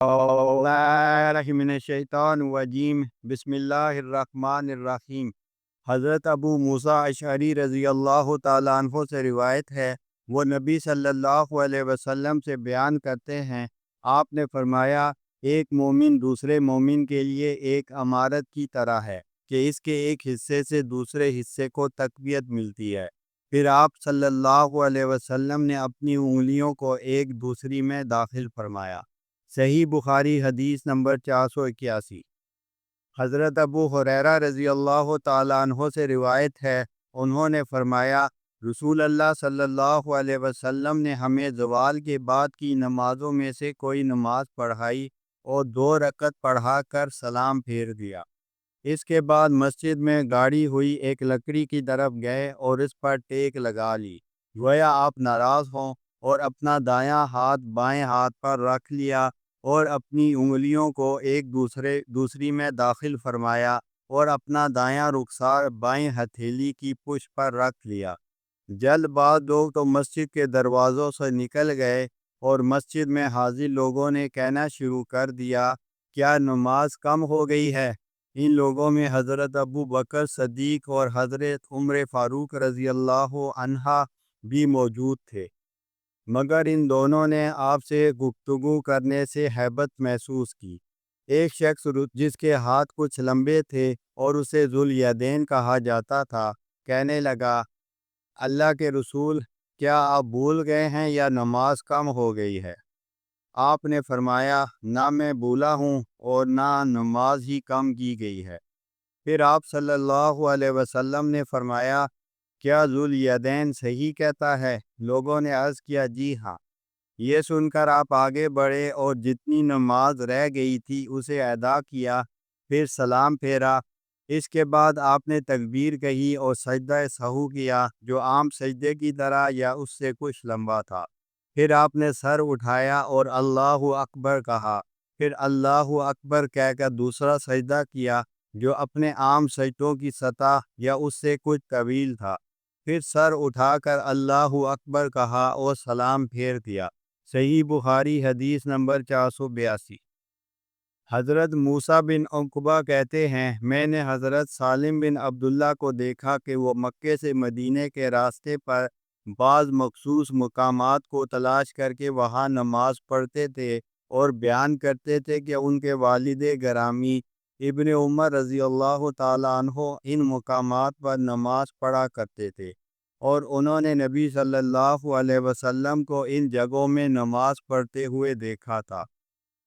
باللہ من الشیطان الرجیم بسم اللہ الرحمن الرحیم۔ حضرت ابو موسیٰ اشعری رضی اللہ تعالیٰ عنہ سے روایت ہے، وہ نبی صلی اللہ علیہ وسلم سے بیان کرتے ہیں، آپ نے فرمایا، ایک مومن دوسرے مومن کے لیے ایک امارت کی طرح ہے کہ اس کے ایک حصے سے دوسرے حصے کو تقویت ملتی ہے۔ پھر آپ صلی اللہ علیہ وسلم نے اپنی انگلیوں کو ایک دوسری میں داخل فرمایا۔ صحیح بخاری حدیث نمبر 481۔ حضرت ابو ہریرہ رضی اللہ تعالیٰ عنہ سے روایت ہے، انہوں نے فرمایا، رسول اللہ صلی اللہ علیہ وسلم نے ہمیں زوال کے بعد کی نمازوں میں سے کوئی نماز پڑھائی اور 2 رکعت پڑھا کر سلام پھیر دیا۔ اس کے بعد مسجد میں گاڑی ہوئی ایک لکڑی کی طرف گئے اور اس پر ٹیک لگا لی، گویا آپ ناراض ہوں، اور اپنا دایاں ہاتھ بائیں ہاتھ پر رکھ لیا اور اپنی انگلیوں کو ایک دوسری میں داخل فرمایا اور اپنا دایاں رخسار بائیں ہتھیلی کی پشت پر رکھ لیا۔ جلد باز لوگ تو مسجد کے دروازوں سے نکل گئے اور مسجد میں حاضر لوگوں نے کہنا شروع کر دیا، کیا نماز کم ہو گئی ہے؟ ان لوگوں میں حضرت ابو بکر صدیق اور حضرت عمر فاروق رضی اللہ عنہ بھی موجود تھے، مگر ان دونوں نے آپ سے گفتگو کرنے سے ہیبت محسوس کی۔ ایک شخص جس کے ہاتھ کچھ لمبے تھے اور اسے ذوالیدین کہا جاتا تھا، کہنے لگا، اللہ کے رسول، کیا آپ بھول گئے ہیں یا نماز کم ہو گئی ہے؟ آپ نے فرمایا، نہ میں بھولا ہوں اور نہ نماز ہی کم کی گئی ہے۔ پھر آپ صلی اللہ علیہ وسلم نے فرمایا، کیا ذوالیدین صحیح کہتا ہے؟ لوگوں نے عرض کیا، جی ہاں۔ یہ سن کر آپ آگے بڑھے اور جتنی نماز رہ گئی تھی اسے ادا کیا، پھر سلام پھیرا۔ اس کے بعد آپ نے تکبیر کہی اور سجدہ سہو کیا، جو عام سجدے کی طرح یا اس سے کچھ لمبا تھا۔ پھر آپ نے سر اٹھایا اور اللہ اکبر کہا، پھر اللہ اکبر کہہ کر دوسرا سجدہ کیا، جو اپنے عام سجدوں کی سطح یا اس سے کچھ طویل تھا۔ پھر سر اٹھا کر اللہ اکبر کہا اور سلام پھیر دیا۔ صحیح بخاری حدیث نمبر 482۔ حضرت موسیٰ بن عقبہ کہتے ہیں، میں نے حضرت سالم بن عبداللہ کو دیکھا کہ وہ مکے سے مدینے کے راستے پر بعض مخصوص مقامات کو تلاش کر کے وہاں نماز پڑھتے تھے اور بیان کرتے تھے کہ ان کے والد گرامی ابن عمر رضی اللہ تعالیٰ عنہ ان مقامات پر نماز پڑھا کرتے تھے، اور انہوں نے نبی صلی اللہ علیہ وسلم کو ان جگہوں میں نماز پڑھتے ہوئے دیکھا تھا۔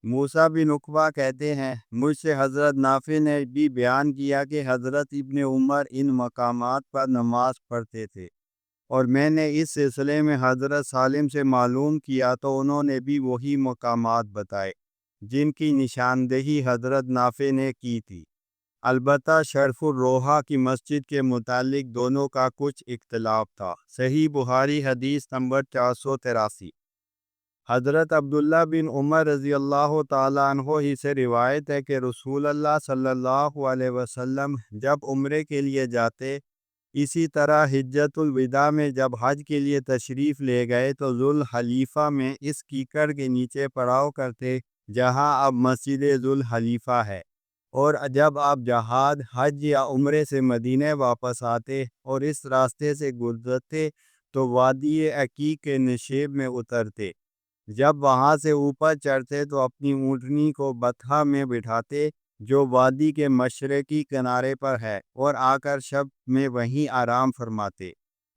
موسیٰ بن عقبہ کہتے ہیں، مجھ سے حضرت نافع نے بھی بیان کیا کہ حضرت ابن عمر ان مقامات پر نماز پڑھتے تھے، اور میں نے اس سلسلے میں حضرت سالم سے معلوم کیا تو انہوں نے بھی وہی مقامات بتائے جن کی نشاندہی حضرت نافع نے کی تھی۔ البتہ شرف الروحہ کی مسجد کے متعلق دونوں کا کچھ اختلاف تھا۔ صحیح بخاری حدیث نمبر 483۔ حضرت عبداللہ بن عمر رضی اللہ تعالیٰ عنہ ہی سے روایت ہے کہ رسول اللہ صلی اللہ علیہ وسلم جب عمرے کے لیے جاتے، اسی طرح حجۃ الوداع میں جب حج کے لیے تشریف لے گئے تو ذوالحلیفہ میں اس کیکڑ کے نیچے پڑاؤ کرتے جہاں اب مسجد ذوالحلیفہ ہے، اور جب آپ جہاد، حج یا عمرے سے مدینے واپس آتے اور اس راستے سے گزرتے تو وادی عقیق کے نشیب میں اترتے۔ جب وہاں سے اوپر چڑھتے تو اپنی اونٹنی کو بطحا میں بٹھاتے جو وادی کے مشرقی کنارے پر ہے، اور آ کر شب میں وہیں آرام فرماتے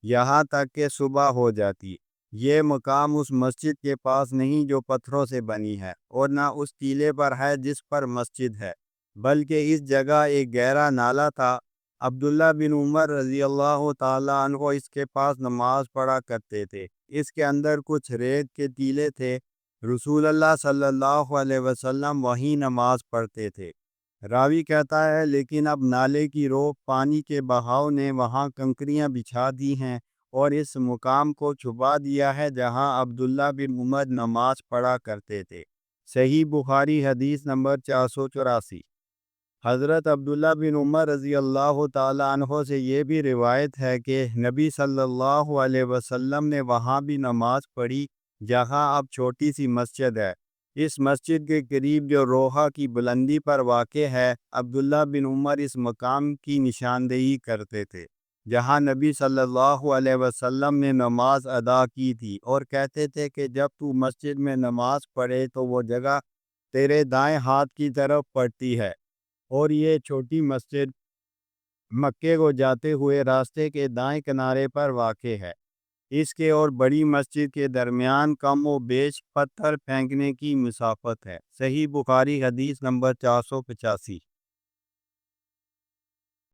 یہاں تک کہ صبح ہو جاتی۔ یہ مقام اس مسجد کے پاس نہیں جو پتھروں سے بنی ہے، اور نہ اس ٹیلے پر ہے جس پر مسجد ہے، بلکہ اس جگہ ایک گہرا نالہ تھا۔ عبداللہ بن عمر رضی اللہ تعالیٰ عنہ اس کے پاس نماز پڑھا کرتے تھے۔ اس کے اندر کچھ ریت کے ٹیلے تھے۔ رسول اللہ صلی اللہ علیہ وسلم وہیں نماز پڑھتے تھے۔ راوی کہتا ہے، لیکن اب نالے کی روک پانی کے بہاؤ نے وہاں کنکریاں بچھا دی ہیں اور اس مقام کو چھپا دیا ہے جہاں عبداللہ بن عمر نماز پڑھا کرتے تھے۔ صحیح بخاری حدیث نمبر 484۔ حضرت عبداللہ بن عمر رضی اللہ تعالیٰ عنہ سے یہ بھی روایت ہے کہ نبی صلی اللہ علیہ وسلم نے وہاں بھی نماز پڑھی جہاں اب چھوٹی سی مسجد ہے۔ اس مسجد کے قریب جو روحہ کی بلندی پر واقع ہے، عبداللہ بن عمر اس مقام کی نشاندہی کرتے تھے جہاں نبی صلی اللہ علیہ وسلم نے نماز ادا کی تھی، اور کہتے تھے کہ جب تو مسجد میں نماز پڑھے تو وہ جگہ تیرے دائیں ہاتھ کی طرف پڑتی ہے، اور یہ چھوٹی مسجد مکے کو جاتے ہوئے راستے کے دائیں کنارے پر واقع ہے۔ اس کے اور بڑی مسجد کے درمیان کم و بیش پتھر پھینکنے کی مسافت ہے۔ صحیح بخاری حدیث نمبر 485۔